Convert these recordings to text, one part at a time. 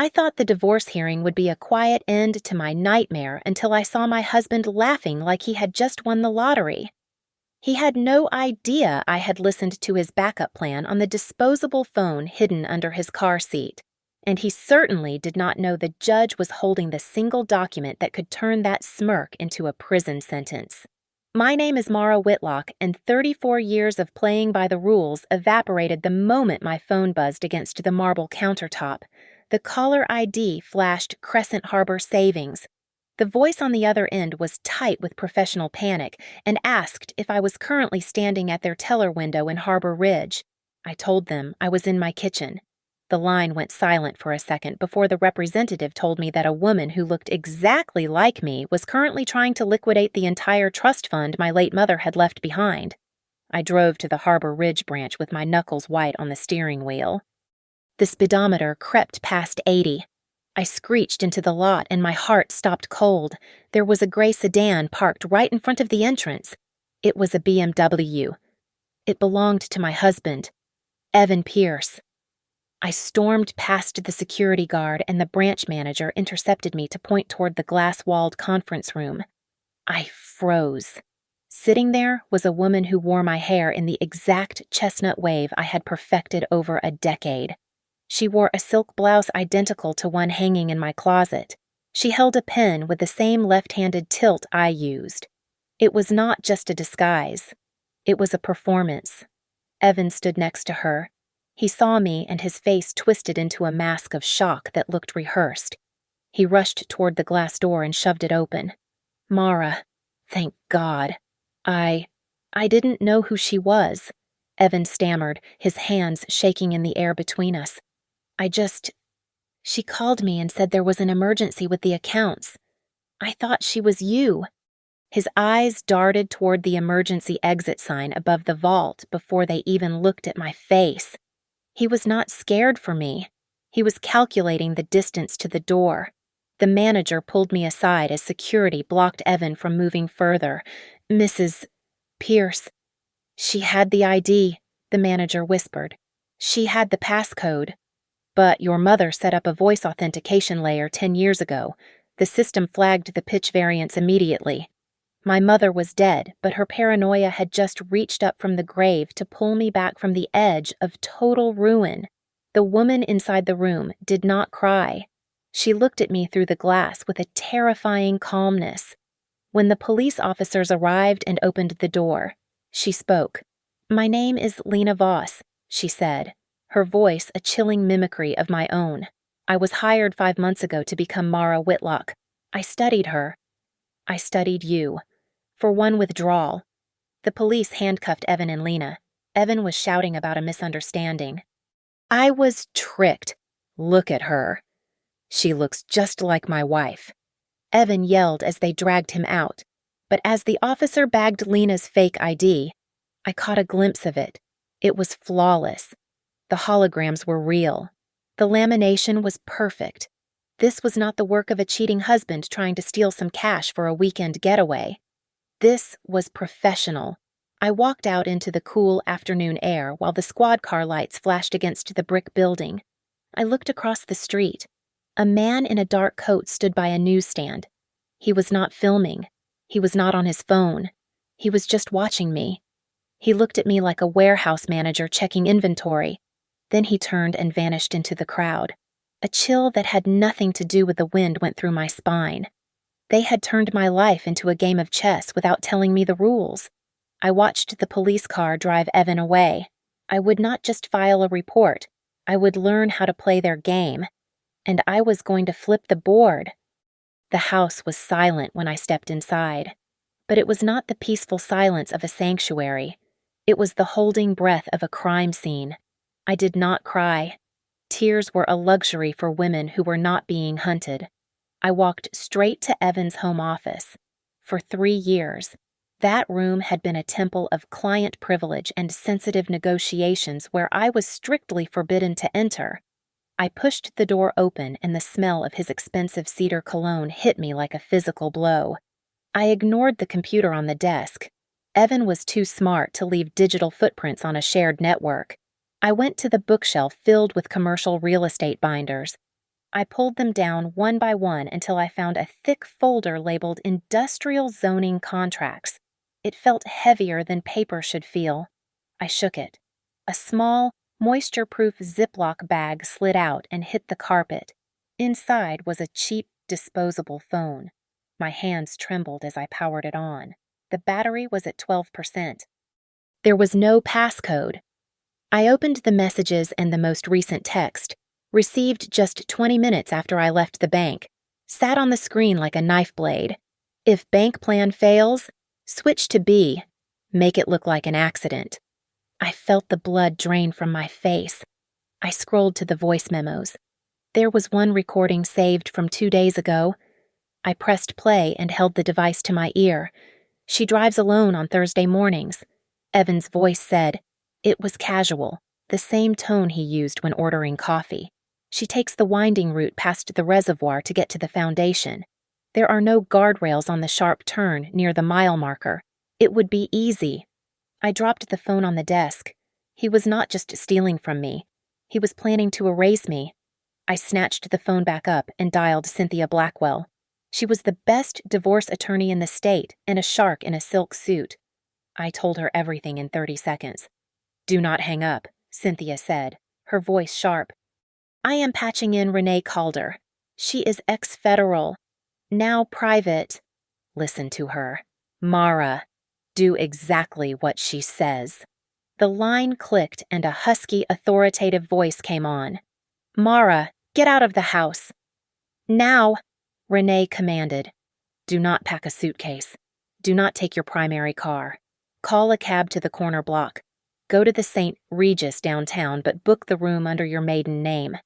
I thought the divorce hearing would be a quiet end to my nightmare until I saw my husband laughing like he had just won the lottery. He had no idea I had listened to his backup plan on the disposable phone hidden under his car seat, and he certainly did not know the judge was holding the single document that could turn that smirk into a prison sentence. My name is Mara Whitlock, and 34 years of playing by the rules evaporated the moment my phone buzzed against the marble countertop. The caller ID flashed Crescent Harbor Savings. The voice on the other end was tight with professional panic and asked if I was currently standing at their teller window in Harbor Ridge. I told them I was in my kitchen. The line went silent for a second before the representative told me that a woman who looked exactly like me was currently trying to liquidate the entire trust fund my late mother had left behind. I drove to the Harbor Ridge branch with my knuckles white on the steering wheel. The speedometer crept past 80. I screeched into the lot and my heart stopped cold. There was a gray sedan parked right in front of the entrance. It was a BMW. It belonged to my husband, Evan Pierce. I stormed past the security guard and the branch manager intercepted me to point toward the glass-walled conference room. I froze. Sitting there was a woman who wore my hair in the exact chestnut wave I had perfected over a decade. She wore a silk blouse identical to one hanging in my closet. She held a pen with the same left-handed tilt I used. It was not just a disguise. It was a performance. Evan stood next to her. He saw me and his face twisted into a mask of shock that looked rehearsed. He rushed toward the glass door and shoved it open. Mara, thank God. I didn't know who she was, Evan stammered, his hands shaking in the air between us. She called me and said there was an emergency with the accounts. I thought she was you. His eyes darted toward the emergency exit sign above the vault before they even looked at my face. He was not scared for me. He was calculating the distance to the door. The manager pulled me aside as security blocked Evan from moving further. Mrs. Pierce. She had the ID, the manager whispered. She had the passcode. But your mother set up a voice authentication layer 10 years ago. The system flagged the pitch variance immediately. My mother was dead, but her paranoia had just reached up from the grave to pull me back from the edge of total ruin. The woman inside the room did not cry. She looked at me through the glass with a terrifying calmness. When the police officers arrived and opened the door, she spoke. My name is Lena Voss, she said, her voice a chilling mimicry of my own. I was hired 5 months ago to become Mara Whitlock. I studied her. I studied you. For one withdrawal. The police handcuffed Evan and Lena. Evan was shouting about a misunderstanding. I was tricked. Look at her. She looks just like my wife. Evan yelled as they dragged him out, but as the officer bagged Lena's fake ID, I caught a glimpse of it. It was flawless. The holograms were real. The lamination was perfect. This was not the work of a cheating husband trying to steal some cash for a weekend getaway. This was professional. I walked out into the cool afternoon air while the squad car lights flashed against the brick building. I looked across the street. A man in a dark coat stood by a newsstand. He was not filming. He was not on his phone. He was just watching me. He looked at me like a warehouse manager checking inventory. Then he turned and vanished into the crowd. A chill that had nothing to do with the wind went through my spine. They had turned my life into a game of chess without telling me the rules. I watched the police car drive Evan away. I would not just file a report. I would learn how to play their game. And I was going to flip the board. The house was silent when I stepped inside. But it was not the peaceful silence of a sanctuary. It was the holding breath of a crime scene. I did not cry. Tears were a luxury for women who were not being hunted. I walked straight to Evan's home office. For 3 years, that room had been a temple of client privilege and sensitive negotiations where I was strictly forbidden to enter. I pushed the door open and the smell of his expensive cedar cologne hit me like a physical blow. I ignored the computer on the desk. Evan was too smart to leave digital footprints on a shared network. I went to the bookshelf filled with commercial real estate binders. I pulled them down one by one until I found a thick folder labeled Industrial Zoning Contracts. It felt heavier than paper should feel. I shook it. A small, moisture-proof Ziploc bag slid out and hit the carpet. Inside was a cheap, disposable phone. My hands trembled as I powered it on. The battery was at 12%. There was no passcode. I opened the messages and the most recent text, received just 20 minutes after I left the bank, sat on the screen like a knife blade. If bank plan fails, switch to B. Make it look like an accident. I felt the blood drain from my face. I scrolled to the voice memos. There was one recording saved from 2 days ago. I pressed play and held the device to my ear. She drives alone on Thursday mornings. Evan's voice said, it was casual, the same tone he used when ordering coffee. She takes the winding route past the reservoir to get to the foundation. There are no guardrails on the sharp turn near the mile marker. It would be easy. I dropped the phone on the desk. He was not just stealing from me. He was planning to erase me. I snatched the phone back up and dialed Cynthia Blackwell. She was the best divorce attorney in the state and a shark in a silk suit. I told her everything in 30 seconds. Do not hang up, Cynthia said, her voice sharp. I am patching in Renee Calder. She is ex-federal, now private. Listen to her. Mara, do exactly what she says. The line clicked and a husky, authoritative voice came on. Mara, get out of the house. Now, Renee commanded. Do not pack a suitcase. Do not take your primary car. Call a cab to the corner block. Go to the St. Regis downtown, but book the room under your maiden name.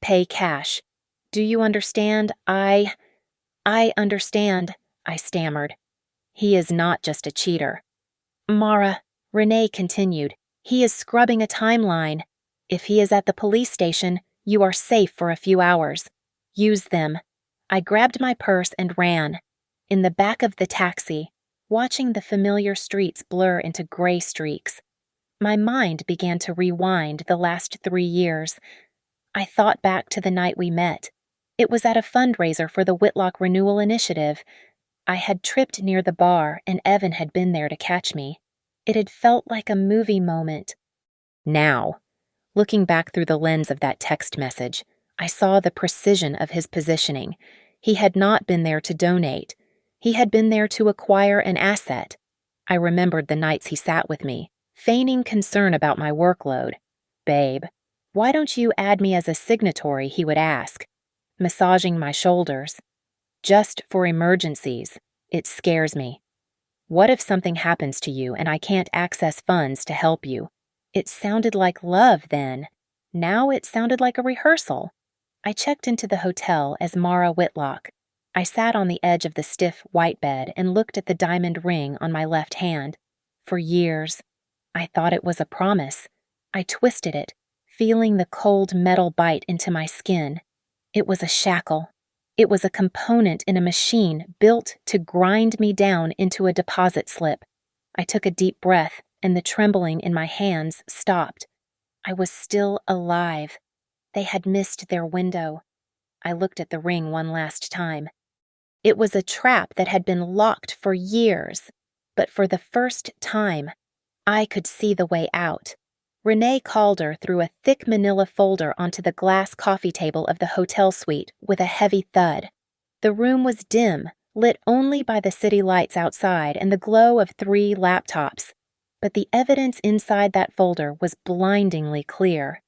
Pay cash. Do you understand? I understand, I stammered. He is not just a cheater. Mara, Renee continued, he is scrubbing a timeline. If he is at the police station, you are safe for a few hours. Use them. I grabbed my purse and ran. In the back of the taxi, watching the familiar streets blur into gray streaks, my mind began to rewind the last 3 years. I thought back to the night we met. It was at a fundraiser for the Whitlock Renewal Initiative. I had tripped near the bar and Evan had been there to catch me. It had felt like a movie moment. Now, looking back through the lens of that text message, I saw the precision of his positioning. He had not been there to donate. He had been there to acquire an asset. I remembered the nights he sat with me, feigning concern about my workload. Babe, why don't you add me as a signatory, he would ask, massaging my shoulders. Just for emergencies. It scares me. What if something happens to you and I can't access funds to help you? It sounded like love then. Now it sounded like a rehearsal. I checked into the hotel as Mara Whitlock. I sat on the edge of the stiff white bed and looked at the diamond ring on my left hand. For years, I thought it was a promise. I twisted it, feeling the cold metal bite into my skin. It was a shackle. It was a component in a machine built to grind me down into a deposit slip. I took a deep breath, and the trembling in my hands stopped. I was still alive. They had missed their window. I looked at the ring one last time. It was a trap that had been locked for years, but for the first time, I could see the way out. Renee Calder threw a thick manila folder onto the glass coffee table of the hotel suite with a heavy thud. The room was dim, lit only by the city lights outside and the glow of 3 laptops. But the evidence inside that folder was blindingly clear.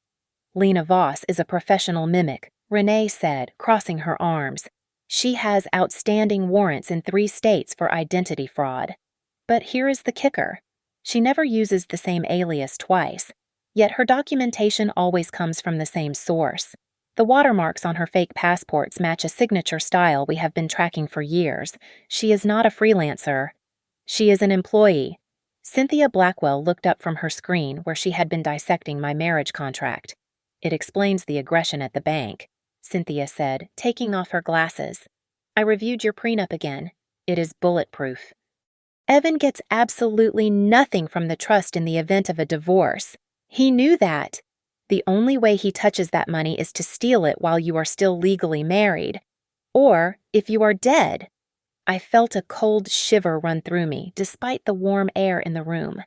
Lena Voss is a professional mimic, Renee said, crossing her arms. She has outstanding warrants in 3 states for identity fraud. But here is the kicker. She never uses the same alias twice. Yet her documentation always comes from the same source. The watermarks on her fake passports match a signature style we have been tracking for years. She is not a freelancer. She is an employee. Cynthia Blackwell looked up from her screen where she had been dissecting my marriage contract. It explains the aggression at the bank, Cynthia said, taking off her glasses. I reviewed your prenup again. It is bulletproof. Evan gets absolutely nothing from the trust in the event of a divorce. He knew that. The only way he touches that money is to steal it while you are still legally married. Or if you are dead. I felt a cold shiver run through me, despite the warm air in the room.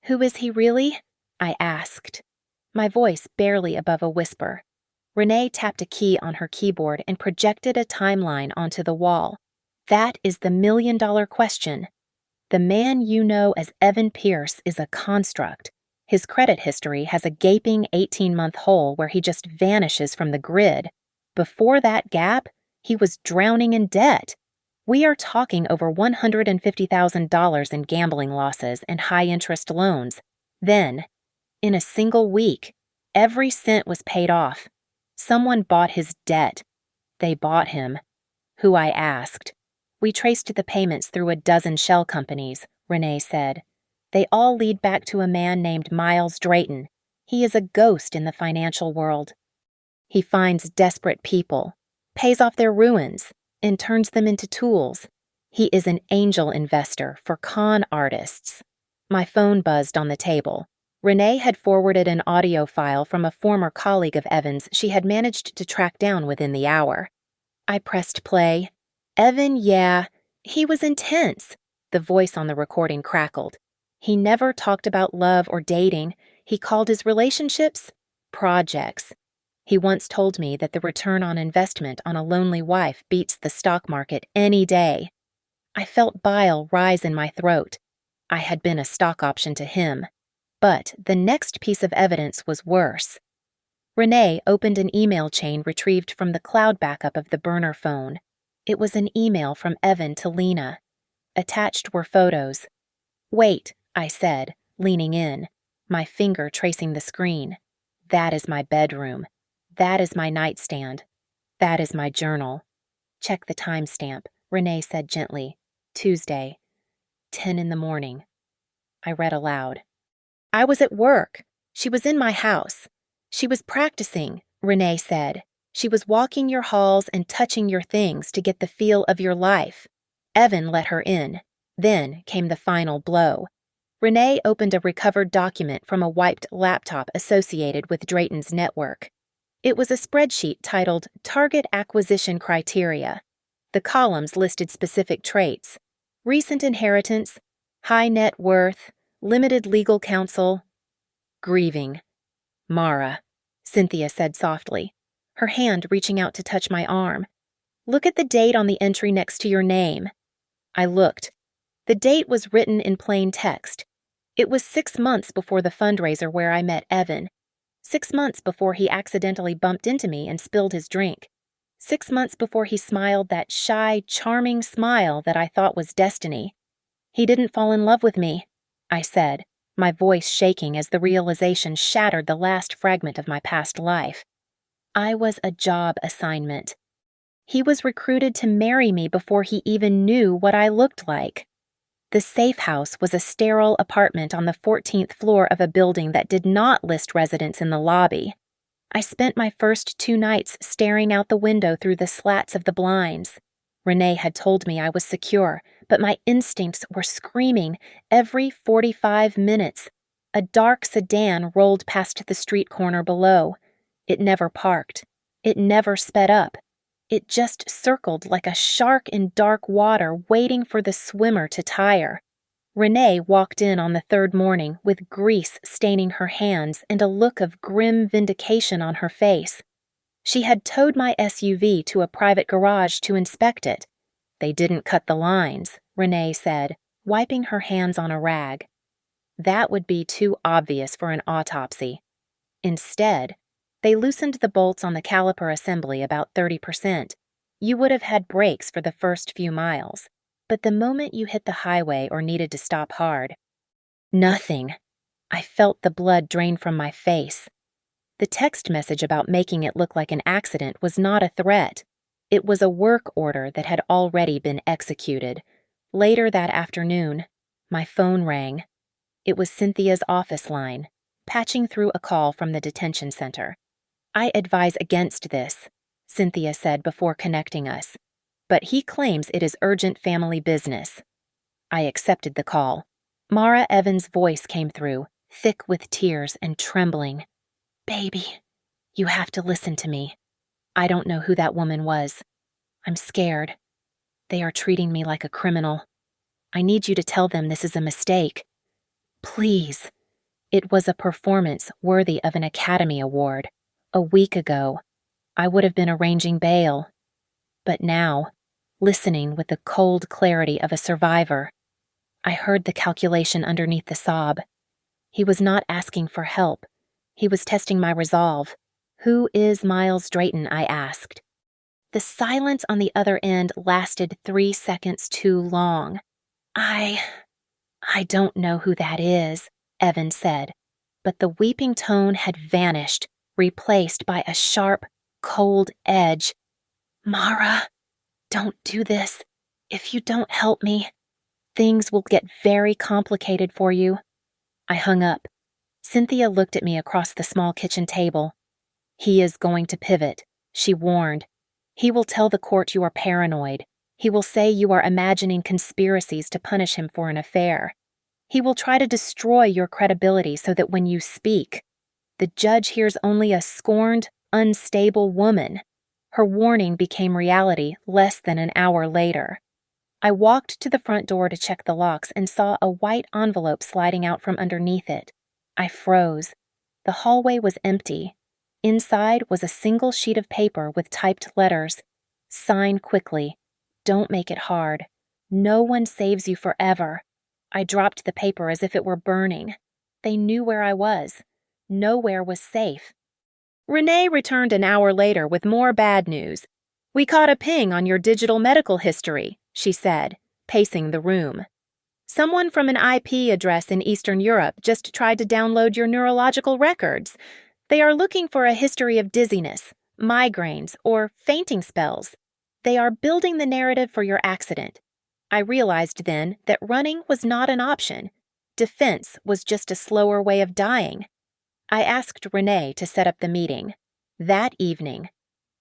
Who is he really? I asked, my voice barely above a whisper. Renee tapped a key on her keyboard and projected a timeline onto the wall. That is the million-dollar question. The man you know as Evan Pierce is a construct. His credit history has a gaping 18-month hole where he just vanishes from the grid. Before that gap, he was drowning in debt. We are talking over $150,000 in gambling losses and high-interest loans. Then, in a single week, every cent was paid off. Someone bought his debt. They bought him. Who, I asked. We traced the payments through a dozen shell companies, Renee said. They all lead back to a man named Miles Drayton. He is a ghost in the financial world. He finds desperate people, pays off their ruins, and turns them into tools. He is an angel investor for con artists. My phone buzzed on the table. Renee had forwarded an audio file from a former colleague of Evan's she had managed to track down within the hour. I pressed play. Evan, yeah, he was intense. The voice on the recording crackled. He never talked about love or dating. He called his relationships projects. He once told me that the return on investment on a lonely wife beats the stock market any day. I felt bile rise in my throat. I had been a stock option to him. But the next piece of evidence was worse. Renee opened an email chain retrieved from the cloud backup of the burner phone. It was an email from Evan to Lena. Attached were photos. Wait, I said, leaning in, my finger tracing the screen. That is my bedroom. That is my nightstand. That is my journal. Check the timestamp, Renee said gently. Tuesday, 10 in the morning. I read aloud. I was at work. She was in my house. She was practicing, Renee said. She was walking your halls and touching your things to get the feel of your life. Evan let her in. Then came the final blow. Renee opened a recovered document from a wiped laptop associated with Drayton's network. It was a spreadsheet titled Target Acquisition Criteria. The columns listed specific traits: recent inheritance, high net worth, limited legal counsel, grieving. Mara, Cynthia said softly, her hand reaching out to touch my arm. Look at the date on the entry next to your name. I looked. The date was written in plain text. It was 6 months before the fundraiser where I met Evan. 6 months before he accidentally bumped into me and spilled his drink. 6 months before he smiled that shy, charming smile that I thought was destiny. He didn't fall in love with me, I said, my voice shaking as the realization shattered the last fragment of my past life. I was a job assignment. He was recruited to marry me before he even knew what I looked like. The safe house was a sterile apartment on the 14th floor of a building that did not list residents in the lobby. I spent my first 2 nights staring out the window through the slats of the blinds. Renee had told me I was secure, but my instincts were screaming every 45 minutes. A dark sedan rolled past the street corner below. It never parked. It never sped up. It just circled like a shark in dark water waiting for the swimmer to tire. Renee walked in on the 3rd morning with grease staining her hands and a look of grim vindication on her face. She had towed my SUV to a private garage to inspect it. They didn't cut the lines, Renee said, wiping her hands on a rag. That would be too obvious for an autopsy. Instead, they loosened the bolts on the caliper assembly about 30%. You would have had brakes for the first few miles, but the moment you hit the highway or needed to stop hard, nothing. I felt the blood drain from my face. The text message about making it look like an accident was not a threat. It was a work order that had already been executed. Later that afternoon, my phone rang. It was Cynthia's office line, patching through a call from the detention center. I advise against this, Cynthia said before connecting us, but he claims it is urgent family business. I accepted the call. Mara Evans' voice came through, thick with tears and trembling. Baby, you have to listen to me. I don't know who that woman was. I'm scared. They are treating me like a criminal. I need you to tell them this is a mistake. Please. It was a performance worthy of an Academy Award. A week ago, I would have been arranging bail. But now, listening with the cold clarity of a survivor, I heard the calculation underneath the sob. He was not asking for help. He was testing my resolve. Who is Miles Drayton? I asked. The silence on the other end lasted 3 seconds too long. I don't know who that is, Evan said, but the weeping tone had vanished, replaced by a sharp, cold edge. Mara, don't do this. If you don't help me, things will get very complicated for you. I hung up. Cynthia looked at me across the small kitchen table. He is going to pivot, she warned. He will tell the court you are paranoid. He will say you are imagining conspiracies to punish him for an affair. He will try to destroy your credibility so that when you speak, the judge hears only a scorned, unstable woman. Her warning became reality less than an hour later. I walked to the front door to check the locks and saw a white envelope sliding out from underneath it. I froze. The hallway was empty. Inside was a single sheet of paper with typed letters. Sign quickly. Don't make it hard. No one saves you forever. I dropped the paper as if it were burning. They knew where I was. Nowhere was safe. Renee returned an hour later with more bad news. We caught a ping on your digital medical history, she said, pacing the room. Someone from an IP address in Eastern Europe just tried to download your neurological records. They are looking for a history of dizziness, migraines, or fainting spells. They are building the narrative for your accident. I realized then that running was not an option. Defense was just a slower way of dying. I asked Renee to set up the meeting. That evening,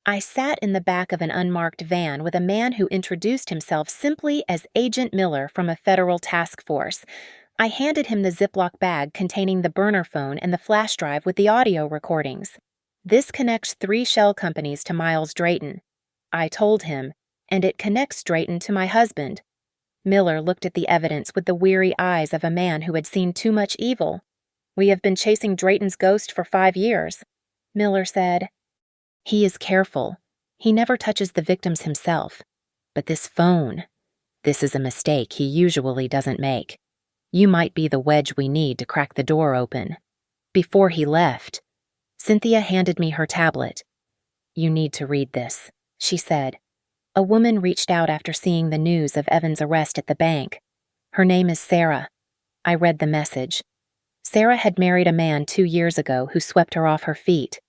I sat in the back of an unmarked van with a man who introduced himself simply as Agent Miller from a federal task force. I handed him the Ziploc bag containing the burner phone and the flash drive with the audio recordings. This connects 3 shell companies to Miles Drayton. I told him, and it connects Drayton to my husband. Miller looked at the evidence with the weary eyes of a man who had seen too much evil. We have been chasing Drayton's ghost for 5 years, Miller said. He is careful. He never touches the victims himself. But this phone, this is a mistake he usually doesn't make. You might be the wedge we need to crack the door open. Before he left, Cynthia handed me her tablet. You need to read this, she said. A woman reached out after seeing the news of Evan's arrest at the bank. Her name is Sarah. I read the message. Sarah had married a man 2 years ago who swept her off her feet.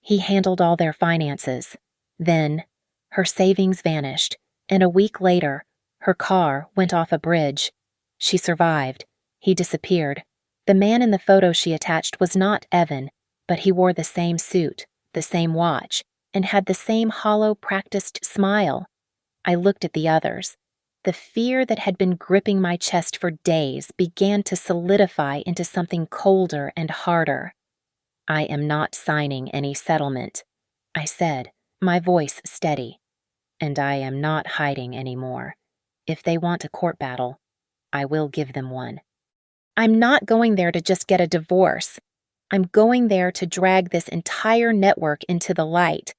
He handled all their finances. Then, her savings vanished, and a week later, her car went off a bridge. She survived. He disappeared. The man in the photo she attached was not Evan, but he wore the same suit, the same watch, and had the same hollow, practiced smile. I looked at the others. The fear that had been gripping my chest for days began to solidify into something colder and harder. I am not signing any settlement, I said, my voice steady. And I am not hiding anymore. If they want a court battle, I will give them one. I'm not going there to just get a divorce. I'm going there to drag this entire network into the light.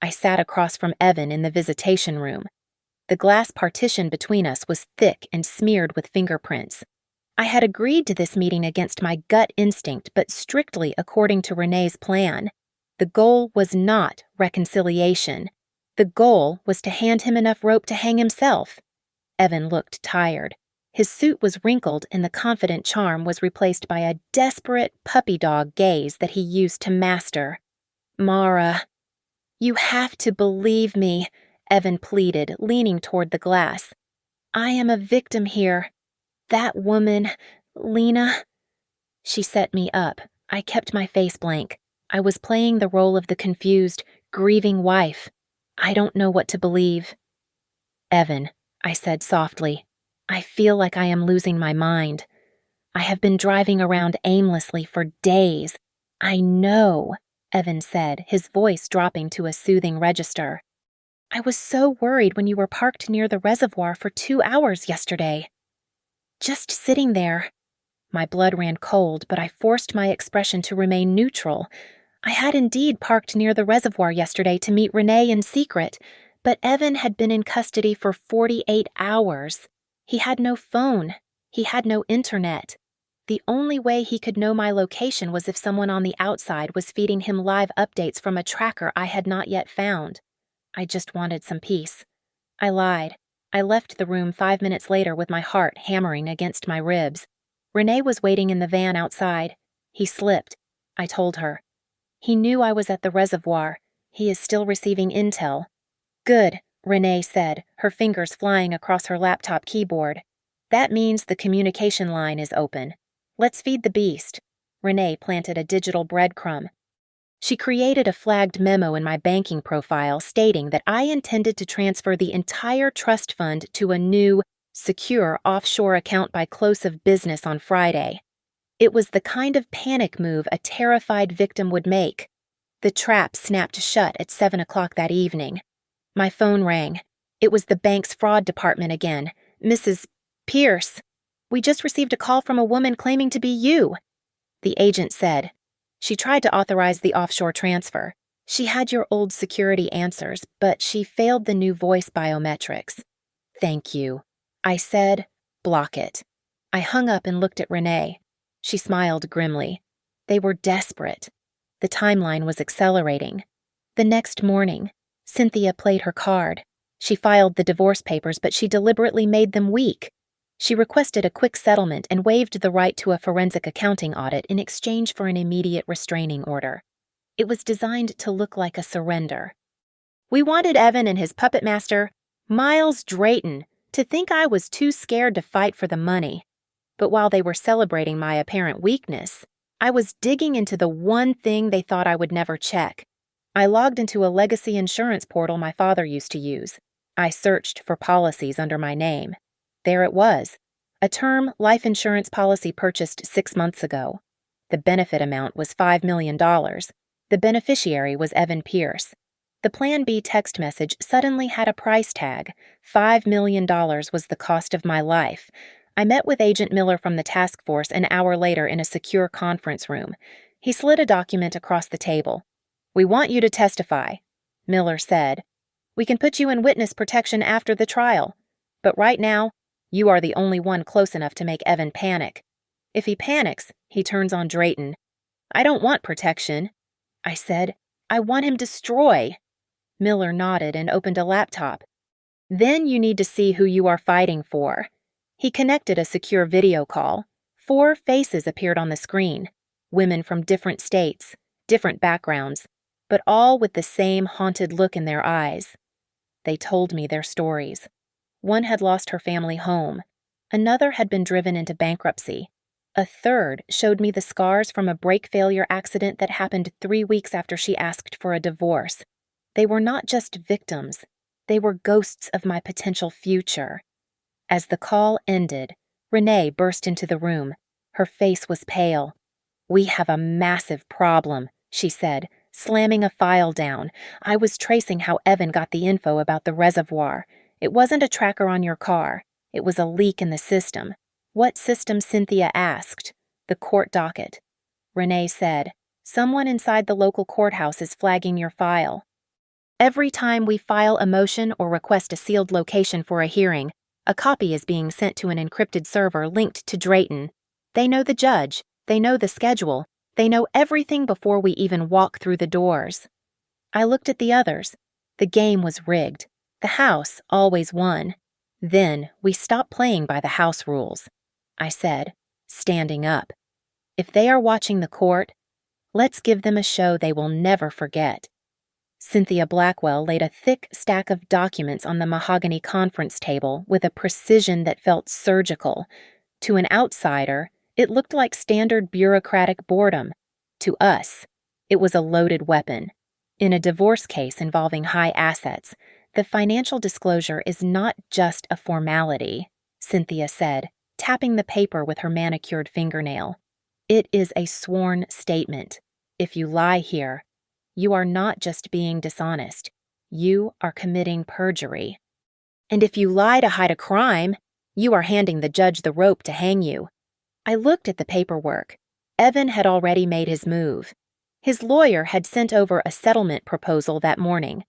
I sat across from Evan in the visitation room. The glass partition between us was thick and smeared with fingerprints. I had agreed to this meeting against my gut instinct, but strictly according to Renee's plan. The goal was not reconciliation. The goal was to hand him enough rope to hang himself. Evan looked tired. His suit was wrinkled and the confident charm was replaced by a desperate puppy dog gaze that he used to master. Mara, you have to believe me, Evan pleaded, leaning toward the glass. I am a victim here. That woman, Lena. She set me up. I kept my face blank. I was playing the role of the confused, grieving wife. I don't know what to believe. Evan, I said softly, I feel like I am losing my mind. I have been driving around aimlessly for days. I know Evan said, his voice dropping to a soothing register. I was so worried when you were parked near the reservoir for 2 hours yesterday. Just sitting there. My blood ran cold, but I forced my expression to remain neutral. I had indeed parked near the reservoir yesterday to meet Renee in secret, but Evan had been in custody for 48 hours. He had no phone. He had no internet. The only way he could know my location was if someone on the outside was feeding him live updates from a tracker I had not yet found. I just wanted some peace. I lied. I left the room 5 minutes later with my heart hammering against my ribs. Renee was waiting in the van outside. He slipped. I told her. He knew I was at the reservoir. He is still receiving intel. Good, Renee said, her fingers flying across her laptop keyboard. That means the communication line is open. Let's feed the beast. Renee planted a digital breadcrumb. She created a flagged memo in my banking profile stating that I intended to transfer the entire trust fund to a new, secure offshore account by close of business on Friday. It was the kind of panic move a terrified victim would make. The trap snapped shut at 7 o'clock that evening. My phone rang. It was the bank's fraud department again. Mrs. Pierce. We just received a call from a woman claiming to be you, the agent said. She tried to authorize the offshore transfer. She had your old security answers, but she failed the new voice biometrics. Thank you. I said, block it. I hung up and looked at Renee. She smiled grimly. They were desperate. The timeline was accelerating. The next morning, Cynthia played her card. She filed the divorce papers, but she deliberately made them weak. She requested a quick settlement and waived the right to a forensic accounting audit in exchange for an immediate restraining order. It was designed to look like a surrender. We wanted Evan and his puppet master, Miles Drayton, to think I was too scared to fight for the money. But while they were celebrating my apparent weakness, I was digging into the one thing they thought I would never check. I logged into a legacy insurance portal my father used to use. I searched for policies under my name. There it was, a term life insurance policy purchased 6 months ago. The benefit amount was $5 million. The beneficiary was Evan Pierce. The Plan B text message suddenly had a price tag. $5 million was the cost of my life. I met with Agent Miller from the task force an hour later in a secure conference room. He slid a document across the table. We want you to testify, Miller said. We can put you in witness protection after the trial. But right now, you are the only one close enough to make Evan panic. If he panics, he turns on Drayton. I don't want protection, I said. I want him destroyed. Miller nodded and opened a laptop. Then you need to see who you are fighting for. He connected a secure video call. 4 faces appeared on the screen. Women from different states, different backgrounds, but all with the same haunted look in their eyes. They told me their stories. One had lost her family home. Another had been driven into bankruptcy. A third showed me the scars from a brake failure accident that happened 3 weeks after she asked for a divorce. They were not just victims. They were ghosts of my potential future. As the call ended, Renee burst into the room. Her face was pale. We have a massive problem, she said, slamming a file down. I was tracing how Evan got the info about the reservoir. It wasn't a tracker on your car. It was a leak in the system. What system, Cynthia asked. The court docket. Renee said, someone inside the local courthouse is flagging your file. Every time we file a motion or request a sealed location for a hearing, a copy is being sent to an encrypted server linked to Drayton. They know the judge. They know the schedule. They know everything before we even walk through the doors. I looked at the others. The game was rigged. The house always won. Then we stopped playing by the house rules, I said, standing up. If they are watching the court, let's give them a show they will never forget. Cynthia Blackwell laid a thick stack of documents on the mahogany conference table with a precision that felt surgical. To an outsider, it looked like standard bureaucratic boredom. To us, it was a loaded weapon. In a divorce case involving high assets, the financial disclosure is not just a formality, Cynthia said, tapping the paper with her manicured fingernail. It is a sworn statement. If you lie here, You are not just being dishonest. You are committing perjury. And if you lie to hide a crime, you are handing the judge the rope to hang you. I looked at the paperwork. Evan had already made his move. His lawyer had sent over a settlement proposal that morning.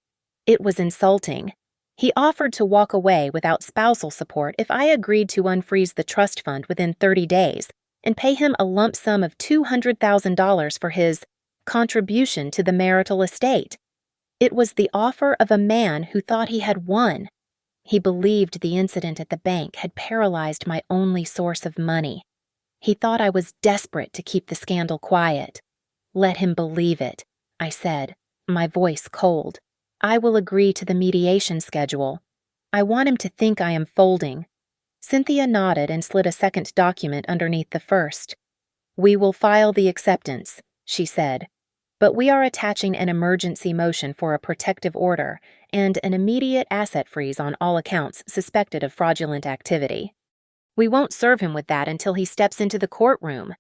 It was insulting. He offered to walk away without spousal support if I agreed to unfreeze the trust fund within 30 days and pay him a lump sum of $200,000 for his contribution to the marital estate. It was the offer of a man who thought he had won. He believed the incident at the bank had paralyzed my only source of money. He thought I was desperate to keep the scandal quiet. Let him believe it, I said, my voice cold. I will agree to the mediation schedule. I want him to think I am folding. Cynthia nodded and slid a second document underneath the first. We will file the acceptance, she said, but we are attaching an emergency motion for a protective order and an immediate asset freeze on all accounts suspected of fraudulent activity. We won't serve him with that until he steps into the courtroom.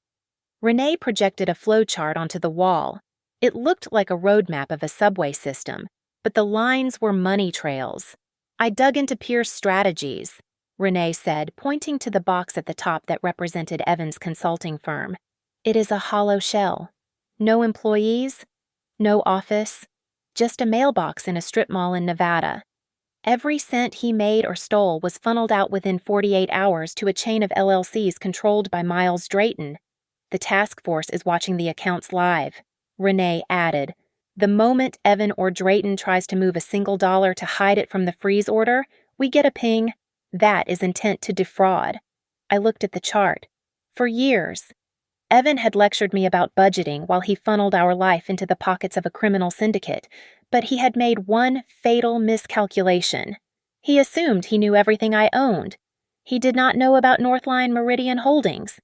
Renee projected a flowchart onto the wall. It looked like a roadmap of a subway system, but the lines were money trails. I dug into Pierce's strategies, Renee said, pointing to the box at the top that represented Evan's consulting firm. It is a hollow shell. No employees, no office, just a mailbox in a strip mall in Nevada. Every cent he made or stole was funneled out within 48 hours to a chain of LLCs controlled by Miles Drayton. The task force is watching the accounts live, Renee added. The moment Evan or Drayton tries to move a single dollar to hide it from the freeze order, we get a ping. That is intent to defraud. I looked at the chart. For years, Evan had lectured me about budgeting while he funneled our life into the pockets of a criminal syndicate, but he had made one fatal miscalculation. He assumed he knew everything I owned. He did not know about Northline Meridian Holdings.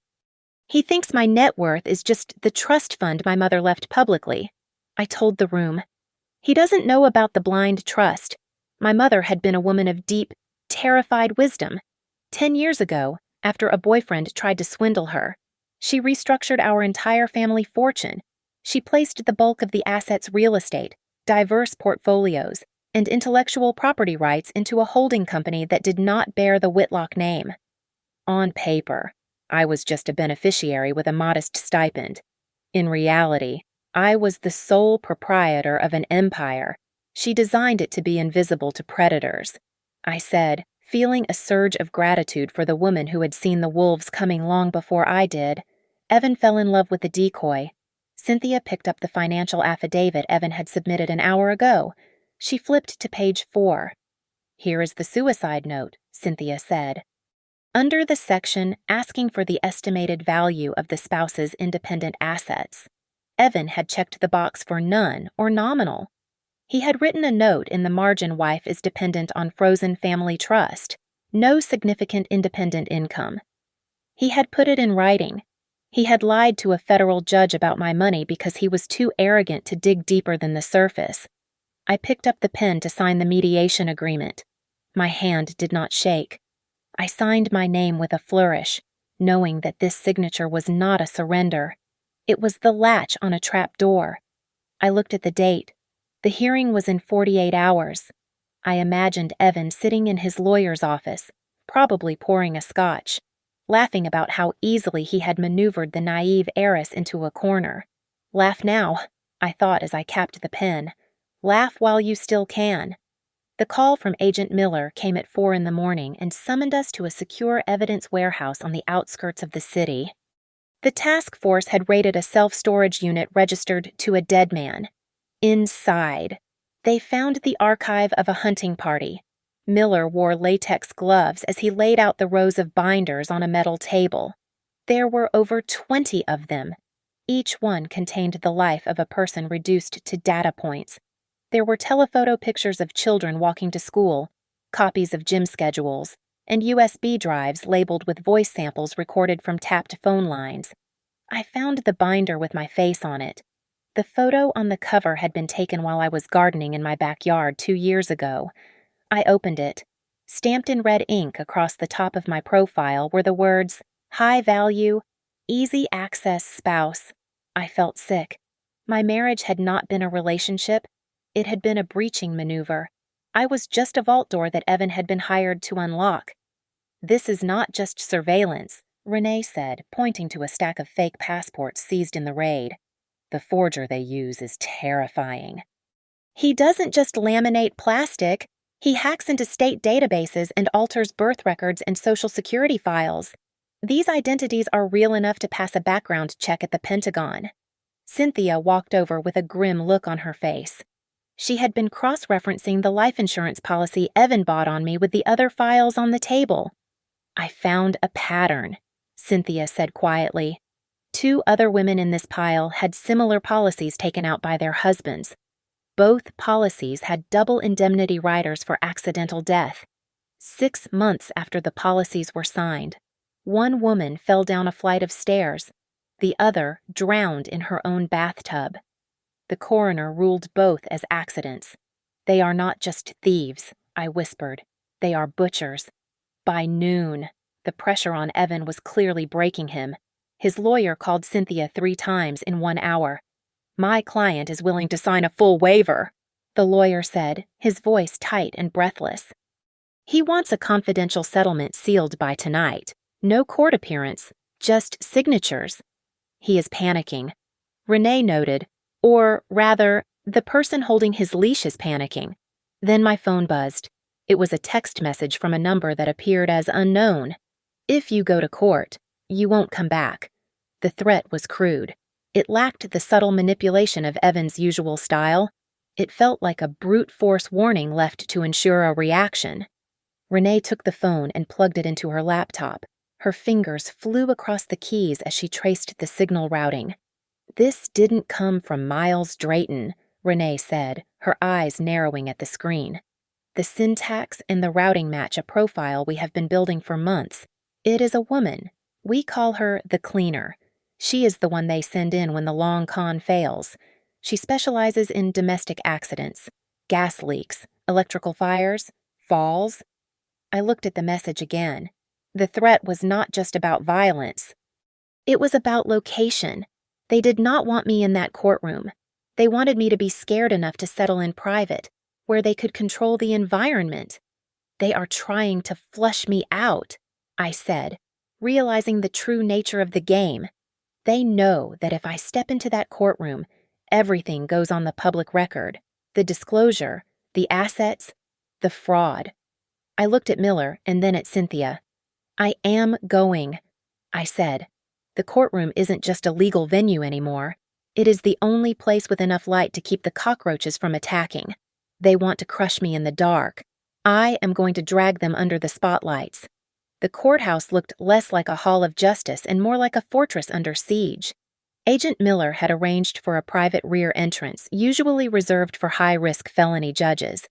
He thinks my net worth is just the trust fund my mother left publicly, I told the room. He doesn't know about the blind trust. My mother had been a woman of deep, terrified wisdom. 10 years ago, after a boyfriend tried to swindle her, she restructured our entire family fortune. She placed the bulk of the assets' real estate, diverse portfolios, and intellectual property rights into a holding company that did not bear the Whitlock name. On paper, I was just a beneficiary with a modest stipend. In reality, I was the sole proprietor of an empire. She designed it to be invisible to predators. I said, feeling a surge of gratitude for the woman who had seen the wolves coming long before I did. Evan fell in love with the decoy. Cynthia picked up the financial affidavit Evan had submitted an hour ago. She flipped to page 4. Here is the suicide note, Cynthia said. Under the section asking for the estimated value of the spouse's independent assets, Evan had checked the box for none or nominal. He had written a note in the margin wife is dependent on frozen family trust, no significant independent income. He had put it in writing. He had lied to a federal judge about my money because he was too arrogant to dig deeper than the surface. I picked up the pen to sign the mediation agreement. My hand did not shake. I signed my name with a flourish, knowing that this signature was not a surrender. It was the latch on a trap door. I looked at the date. The hearing was in 48 hours. I imagined Evan sitting in his lawyer's office, probably pouring a scotch, laughing about how easily he had maneuvered the naive heiress into a corner. Laugh now, I thought as I capped the pen. Laugh while you still can. The call from Agent Miller came at 4 in the morning and summoned us to a secure evidence warehouse on the outskirts of the city. The task force had raided a self-storage unit registered to a dead man. Inside, they found the archive of a hunting party. Miller wore latex gloves as he laid out the rows of binders on a metal table. There were over 20 of them. Each one contained the life of a person reduced to data points. There were telephoto pictures of children walking to school, copies of gym schedules, and USB drives labeled with voice samples recorded from tapped phone lines. I found the binder with my face on it. The photo on the cover had been taken while I was gardening in my backyard 2 years ago. I opened it. Stamped in red ink across the top of my profile were the words, high value, easy access spouse. I felt sick. My marriage had not been a relationship. It had been a breaching maneuver. I was just a vault door that Evan had been hired to unlock. "This is not just surveillance," Renee said, pointing to a stack of fake passports seized in the raid. "The forger they use is terrifying." "He doesn't just laminate plastic. He hacks into state databases and alters birth records and social security files. These identities are real enough to pass a background check at the Pentagon." Cynthia walked over with a grim look on her face. She had been cross-referencing the life insurance policy Evan bought on me with the other files on the table. "I found a pattern," Cynthia said quietly. 2 other women in this pile had similar policies taken out by their husbands. Both policies had double indemnity riders for accidental death. 6 months after the policies were signed, one woman fell down a flight of stairs. The other drowned in her own bathtub. The coroner ruled both as accidents. "They are not just thieves," I whispered. "They are butchers." By noon, the pressure on Evan was clearly breaking him. His lawyer called Cynthia 3 times in 1 hour. "My client is willing to sign a full waiver," the lawyer said, his voice tight and breathless. "He wants a confidential settlement sealed by tonight. No court appearance, just signatures." "He is panicking," Renee noted. "Or, rather, the person holding his leash is panicking." Then my phone buzzed. It was a text message from a number that appeared as unknown. "If you go to court, you won't come back." The threat was crude. It lacked the subtle manipulation of Evan's usual style. It felt like a brute force warning left to ensure a reaction. Renee took the phone and plugged it into her laptop. Her fingers flew across the keys as she traced the signal routing. "This didn't come from Miles Drayton," Renee said, her eyes narrowing at the screen. "The syntax and the routing match a profile we have been building for months. It is a woman. We call her the cleaner. She is the one they send in when the long con fails. She specializes in domestic accidents, gas leaks, electrical fires, falls." I looked at the message again. The threat was not just about violence. It was about location. They did not want me in that courtroom. They wanted me to be scared enough to settle in private, where they could control the environment. "They are trying to flush me out," I said, realizing the true nature of the game. They know that if I step into that courtroom, everything goes on the public record. The disclosure, the assets, the fraud. I looked at Miller and then at Cynthia. "I am going," I said. "The courtroom isn't just a legal venue anymore. It is the only place with enough light to keep the cockroaches from attacking. They want to crush me in the dark. I am going to drag them under the spotlights." The courthouse looked less like a hall of justice and more like a fortress under siege. Agent Miller had arranged for a private rear entrance, usually reserved for high-risk felony judges.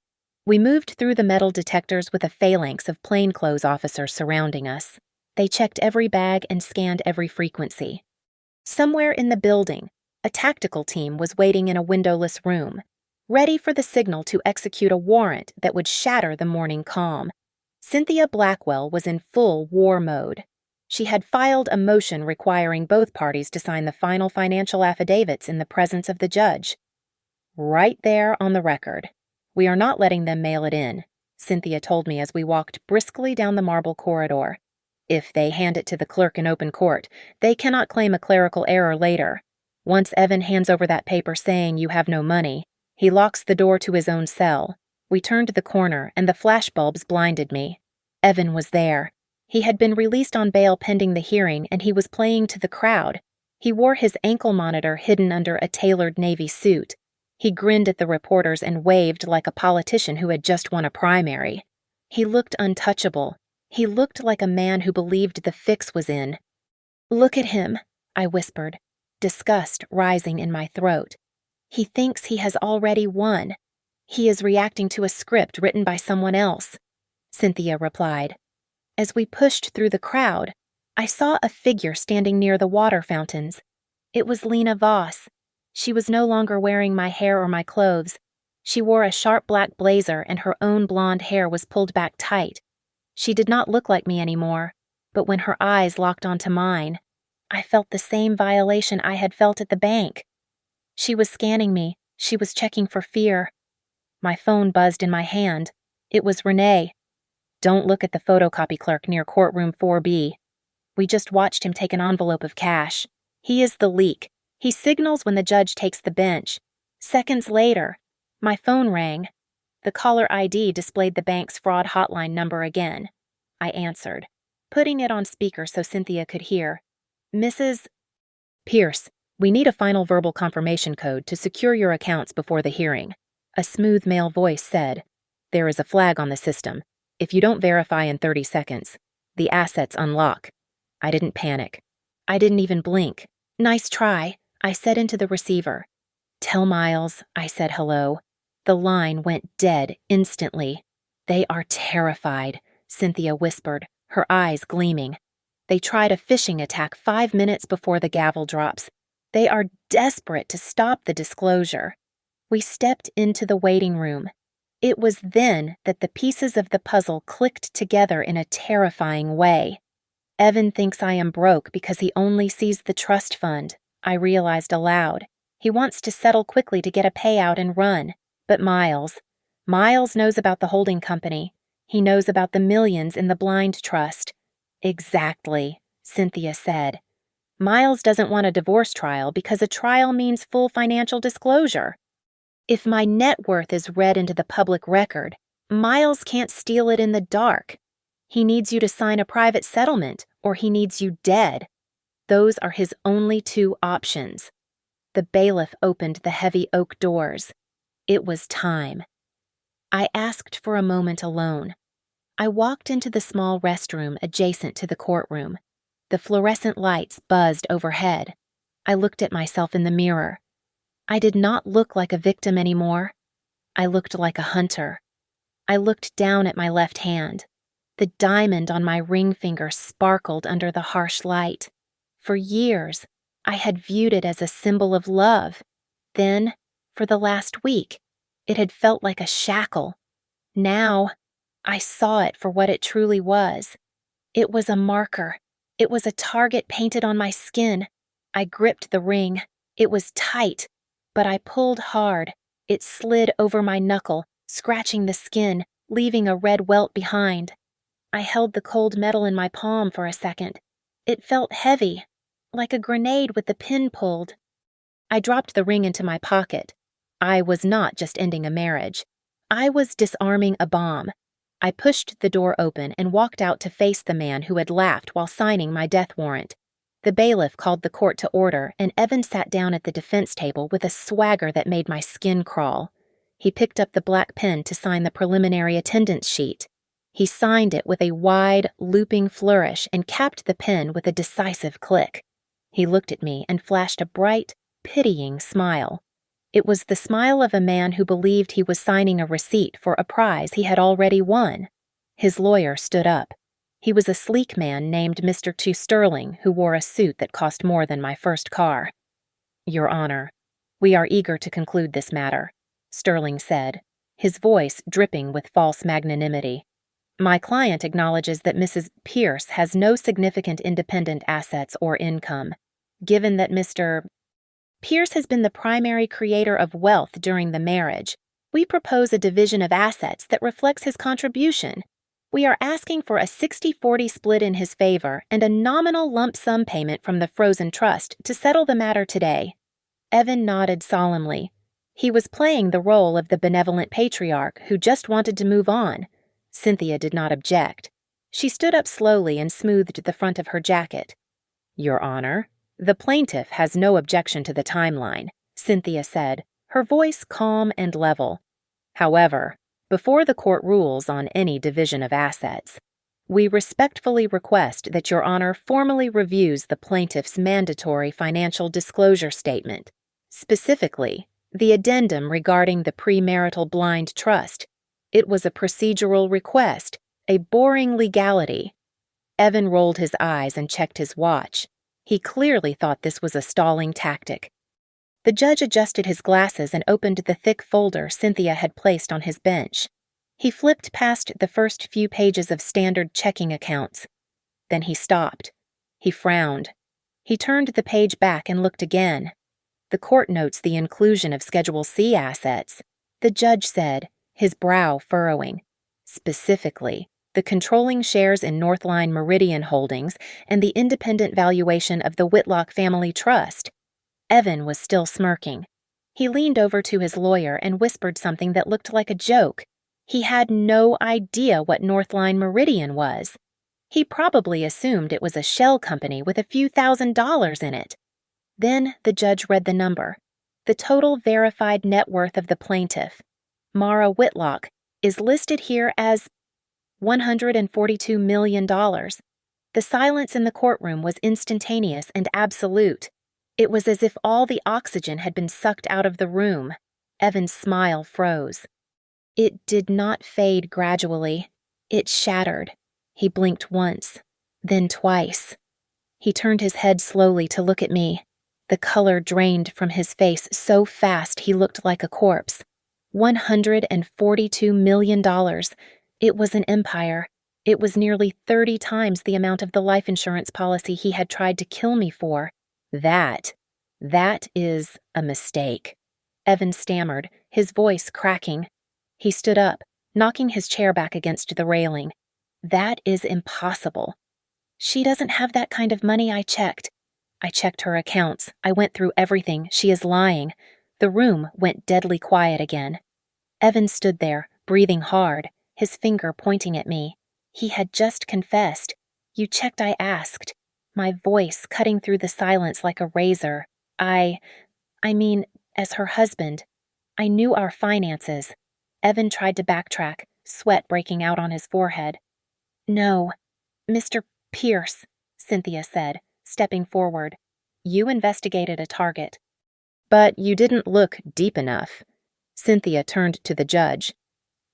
We moved through the metal detectors with a phalanx of plainclothes officers surrounding us. They checked every bag and scanned every frequency. Somewhere in the building, a tactical team was waiting in a windowless room, ready for the signal to execute a warrant that would shatter the morning calm. Cynthia Blackwell was in full war mode. She had filed a motion requiring both parties to sign the final financial affidavits in the presence of the judge. "Right there on the record. We are not letting them mail it in," Cynthia told me as we walked briskly down the marble corridor. "If they hand it to the clerk in open court, they cannot claim a clerical error later. Once Evan hands over that paper saying you have no money, he locks the door to his own cell." We turned the corner, and the flashbulbs blinded me. Evan was there. He had been released on bail pending the hearing, and he was playing to the crowd. He wore his ankle monitor hidden under a tailored navy suit. He grinned at the reporters and waved like a politician who had just won a primary. He looked untouchable. He looked like a man who believed the fix was in. "Look at him," I whispered, disgust rising in my throat. "He thinks he has already won. He is reacting to a script written by someone else," Cynthia replied. As we pushed through the crowd, I saw a figure standing near the water fountains. It was Lena Voss. She was no longer wearing my hair or my clothes. She wore a sharp black blazer and her own blonde hair was pulled back tight. She did not look like me anymore, but when her eyes locked onto mine, I felt the same violation I had felt at the bank. She was scanning me. She was checking for fear. My phone buzzed in my hand. It was Renee. Don't look at the photocopy clerk near courtroom 4B. We just watched him take an envelope of cash. He is the leak. He signals when the judge takes the bench. Seconds later, my phone rang. The caller ID displayed the bank's fraud hotline number again. I answered, putting it on speaker so Cynthia could hear. Mrs. Pierce, we need a final verbal confirmation code to secure your accounts before the hearing. A smooth male voice said, There is a flag on the system. If you don't verify in 30 seconds, the assets unlock. I didn't panic. I didn't even blink. Nice try, I said into the receiver. Tell Miles, I said hello. The line went dead instantly. They are terrified, Cynthia whispered, her eyes gleaming. They tried a phishing attack 5 minutes before the gavel drops. They are desperate to stop the disclosure. We stepped into the waiting room. It was then that the pieces of the puzzle clicked together in a terrifying way. Evan thinks I am broke because he only sees the trust fund, I realized aloud. He wants to settle quickly to get a payout and run. But Miles knows about the holding company. He knows about the millions in the blind trust. Exactly, Cynthia said. Miles doesn't want a divorce trial because a trial means full financial disclosure. If my net worth is read into the public record, Miles can't steal it in the dark. He needs you to sign a private settlement, or he needs you dead. Those are his only 2 options. The bailiff opened the heavy oak doors. It was time. I asked for a moment alone. I walked into the small restroom adjacent to the courtroom. The fluorescent lights buzzed overhead. I looked at myself in the mirror. I did not look like a victim anymore. I looked like a hunter. I looked down at my left hand. The diamond on my ring finger sparkled under the harsh light. For years, I had viewed it as a symbol of love. Then, for the last week, it had felt like a shackle. Now, I saw it for what it truly was. It was a marker. It was a target painted on my skin. I gripped the ring. It was tight, but I pulled hard. It slid over my knuckle, scratching the skin, leaving a red welt behind. I held the cold metal in my palm for a second. It felt heavy, like a grenade with the pin pulled. I dropped the ring into my pocket. I was not just ending a marriage. I was disarming a bomb. I pushed the door open and walked out to face the man who had laughed while signing my death warrant. The bailiff called the court to order, and Evan sat down at the defense table with a swagger that made my skin crawl. He picked up the black pen to sign the preliminary attendance sheet. He signed it with a wide, looping flourish and capped the pen with a decisive click. He looked at me and flashed a bright, pitying smile. It was the smile of a man who believed he was signing a receipt for a prize he had already won. His lawyer stood up. He was a sleek man named Mr. Two Sterling who wore a suit that cost more than my first car. Your Honor, we are eager to conclude this matter, Sterling said, his voice dripping with false magnanimity. My client acknowledges that Mrs. Pierce has no significant independent assets or income, given that Mr. Pierce has been the primary creator of wealth during the marriage. We propose a division of assets that reflects his contribution. We are asking for a 60-40 split in his favor and a nominal lump sum payment from the frozen trust to settle the matter today. Evan nodded solemnly. He was playing the role of the benevolent patriarch who just wanted to move on. Cynthia did not object. She stood up slowly and smoothed the front of her jacket. Your Honor, the plaintiff has no objection to the timeline, Cynthia said, her voice calm and level. However, before the court rules on any division of assets, we respectfully request that Your Honor formally reviews the plaintiff's mandatory financial disclosure statement, specifically the addendum regarding the premarital blind trust. It was a procedural request, a boring legality. Evan rolled his eyes and checked his watch. He clearly thought this was a stalling tactic. The judge adjusted his glasses and opened the thick folder Cynthia had placed on his bench. He flipped past the first few pages of standard checking accounts. Then he stopped. He frowned. He turned the page back and looked again. The court notes the inclusion of Schedule C assets. The judge said, his brow furrowing. Specifically, the controlling shares in Northline Meridian Holdings and the independent valuation of the Whitlock Family Trust. Evan was still smirking. He leaned over to his lawyer and whispered something that looked like a joke. He had no idea what Northline Meridian was. He probably assumed it was a shell company with a few $1,000s in it. Then the judge read the number. The total verified net worth of the plaintiff, Mara Whitlock, is listed here as $142 million. The silence in the courtroom was instantaneous and absolute. It was as if all the oxygen had been sucked out of the room. Evan's smile froze. It did not fade gradually. It shattered. He blinked once, then twice. He turned his head slowly to look at me. The color drained from his face so fast he looked like a corpse. $142 million. It was an empire. It was nearly 30 times the amount of the life insurance policy he had tried to kill me for. That is a mistake. Evan stammered, his voice cracking. He stood up, knocking his chair back against the railing. That is impossible. She doesn't have that kind of money. I checked her accounts. I went through everything. She is lying. The room went deadly quiet again. Evan stood there, breathing hard, his finger pointing at me. He had just confessed. You checked, I asked. My voice cutting through the silence like a razor. I mean, as her husband. I knew our finances. Evan tried to backtrack, sweat breaking out on his forehead. No, Mr. Pierce, Cynthia said, stepping forward. You investigated a target. But you didn't look deep enough. Cynthia turned to the judge.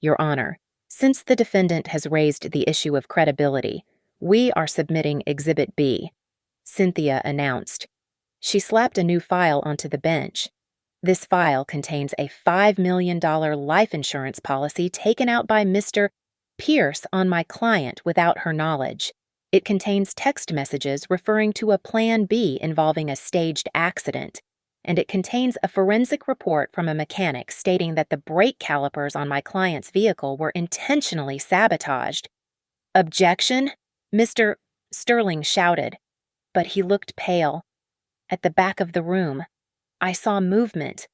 Your Honor, since the defendant has raised the issue of credibility, we are submitting Exhibit B, Cynthia announced. She slapped a new file onto the bench. This file contains a $5 million life insurance policy taken out by Mr. Pierce on my client without her knowledge. It contains text messages referring to a Plan B involving a staged accident, and it contains a forensic report from a mechanic stating that the brake calipers on my client's vehicle were intentionally sabotaged. Objection? Mr. Sterling shouted, but he looked pale. At the back of the room, I saw movement.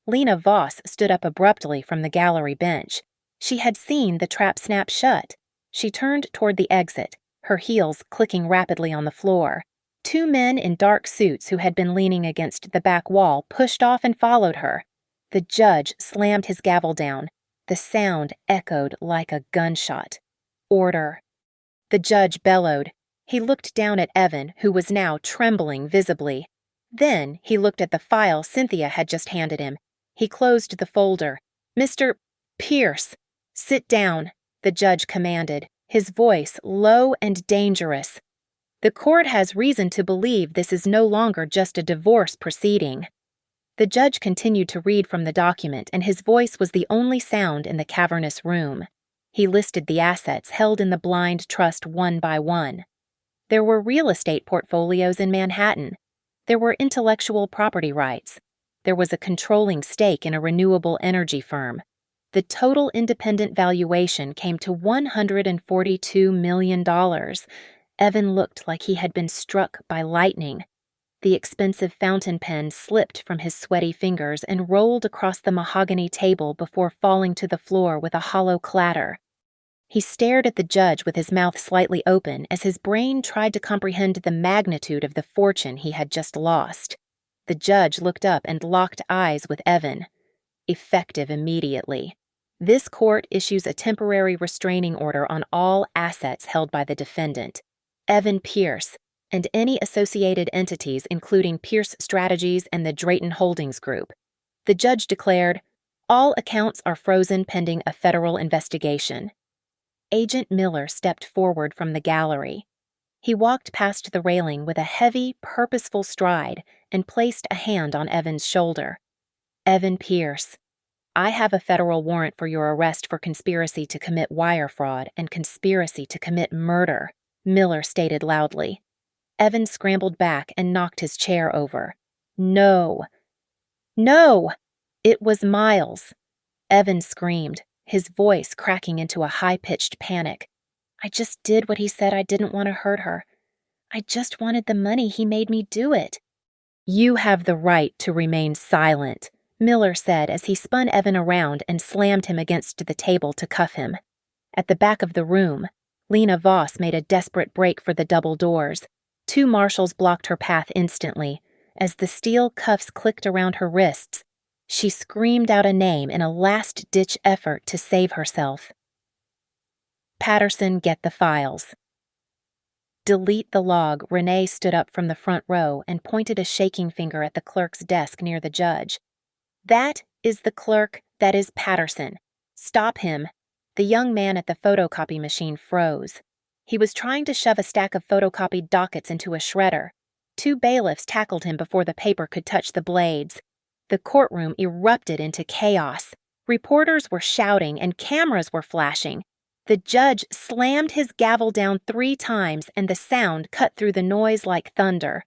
Lena Voss stood up abruptly from the gallery bench. She had seen the trap snap shut. She turned toward the exit, her heels clicking rapidly on the floor. Two men in dark suits who had been leaning against the back wall pushed off and followed her. The judge slammed his gavel down. The sound echoed like a gunshot. Order. The judge bellowed. He looked down at Evan, who was now trembling visibly. Then he looked at the file Cynthia had just handed him. He closed the folder. Mr. Pierce, sit down, the judge commanded, his voice low and dangerous. The court has reason to believe this is no longer just a divorce proceeding. The judge continued to read from the document, and his voice was the only sound in the cavernous room. He listed the assets held in the blind trust one by one. There were real estate portfolios in Manhattan. There were intellectual property rights. There was a controlling stake in a renewable energy firm. The total independent valuation came to $142 million. Evan looked like he had been struck by lightning. The expensive fountain pen slipped from his sweaty fingers and rolled across the mahogany table before falling to the floor with a hollow clatter. He stared at the judge with his mouth slightly open as his brain tried to comprehend the magnitude of the fortune he had just lost. The judge looked up and locked eyes with Evan. Effective immediately. This court issues a temporary restraining order on all assets held by the defendant, Evan Pierce, and any associated entities including Pierce Strategies and the Drayton Holdings Group. The judge declared, all accounts are frozen pending a federal investigation. Agent Miller stepped forward from the gallery. He walked past the railing with a heavy, purposeful stride and placed a hand on Evan's shoulder. Evan Pierce, I have a federal warrant for your arrest for conspiracy to commit wire fraud and conspiracy to commit murder, Miller stated loudly. Evan scrambled back and knocked his chair over. No. No! It was Miles. Evan screamed, his voice cracking into a high-pitched panic. I just did what he said. I didn't want to hurt her. I just wanted the money. He made me do it. You have the right to remain silent, Miller said as he spun Evan around and slammed him against the table to cuff him. At the back of the room, Lena Voss made a desperate break for the double doors. Two marshals blocked her path instantly. As the steel cuffs clicked around her wrists, she screamed out a name in a last-ditch effort to save herself. Patterson, get the files. Delete the log. Renee stood up from the front row and pointed a shaking finger at the clerk's desk near the judge. That is the clerk. That is Patterson. Stop him. The young man at the photocopy machine froze. He was trying to shove a stack of photocopied dockets into a shredder. Two bailiffs tackled him before the paper could touch the blades. The courtroom erupted into chaos. Reporters were shouting and cameras were flashing. The judge slammed his gavel down 3 times and the sound cut through the noise like thunder.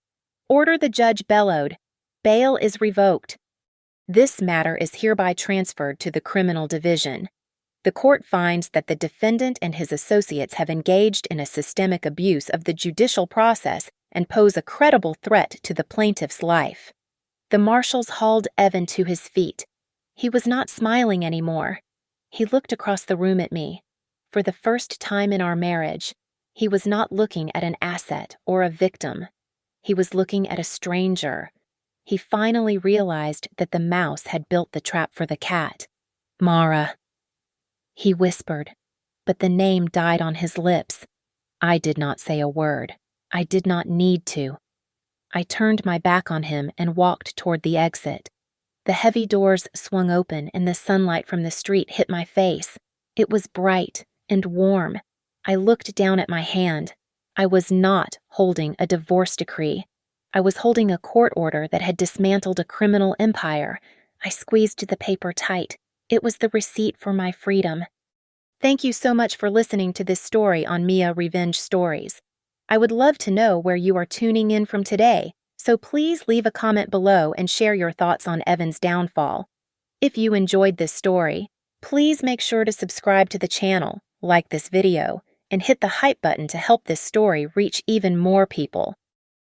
Order, the judge bellowed. Bail is revoked. This matter is hereby transferred to the criminal division. The court finds that the defendant and his associates have engaged in a systemic abuse of the judicial process and pose a credible threat to the plaintiff's life. The marshals hauled Evan to his feet. He was not smiling anymore. He looked across the room at me. For the first time in our marriage, he was not looking at an asset or a victim. He was looking at a stranger. He finally realized that the mouse had built the trap for the cat. Mara. He whispered, but the name died on his lips. I did not say a word. I did not need to. I turned my back on him and walked toward the exit. The heavy doors swung open and the sunlight from the street hit my face. It was bright and warm. I looked down at my hand. I was not holding a divorce decree. I was holding a court order that had dismantled a criminal empire. I squeezed the paper tight. It was the receipt for my freedom. Thank you so much for listening to this story on Mia Revenge Stories. I would love to know where you are tuning in from today, so please leave a comment below and share your thoughts on Evan's downfall. If you enjoyed this story, please make sure to subscribe to the channel, like this video, and hit the hype button to help this story reach even more people.